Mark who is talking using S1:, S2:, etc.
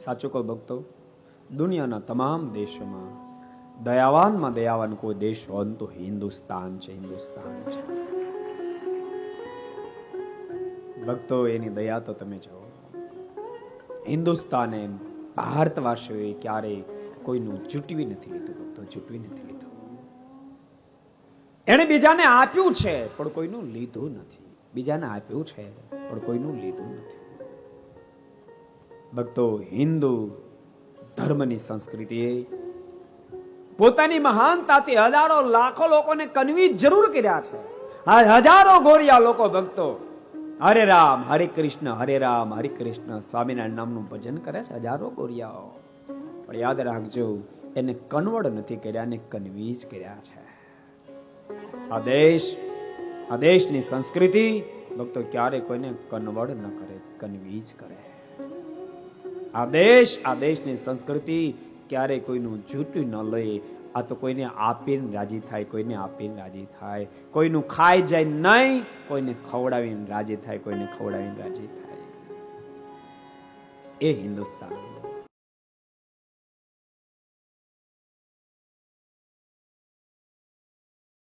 S1: સાચું કહો ભક્તો, દુનિયાના તમામ દેશોમાં દયાવાનમાં દયાવાન કોઈ દેશ હોય તો હિન્દુસ્તાન છે. હિન્દુસ્તાન છે ભક્તો, એની દયા તો તમે જુઓ. હિન્દુસ્તાને ભારતવાસીઓએ ક્યારેય કોઈનું ચૂંટવી નથી લીધું ભક્તો, ચૂંટવી નથી લીધું. એને બીજાને આપ્યું છે પણ કોઈનું લીધું નથી. બીજાને આપ્યું છે પણ કોઈનું લીધું નથી. ભક્તો, હિન્દુ ધર્મની સંસ્કૃતિએ પોતાની મહાનતાથી હજારો લાખો લોકોને કન્વિન્સ જરૂર કર્યા છે. હજારો ગોરિયા લોકો ભક્તો હરે રામ હરે કૃષ્ણ, હરે રામ હરે કૃષ્ણ સ્વામિનારાયણ નામનું ભજન કરે છે હજારો ગોરિયાઓ. પણ યાદ રાખજો, એને કન્વર્ટ નથી કર્યા, એને કન્વિન્સ કર્યા છે. આ દેશની સંસ્કૃતિ ભક્તો ક્યારે કોઈને કન્વર્ટ ન કરે, કન્વિન્સ કરે. આ દેશની સંસ્કૃતિ ક્યારે કોઈનું જૂઠું ન લે. આ તો કોઈને આપીને રાજી થાય, કોઈને આપીને રાજી થાય. કોઈનું ખાઈ જાય નહીં, કોઈને ખવડાવીને રાજી થાય, કોઈને ખવડાવીને રાજી થાય. એ હિન્દુસ્તાન.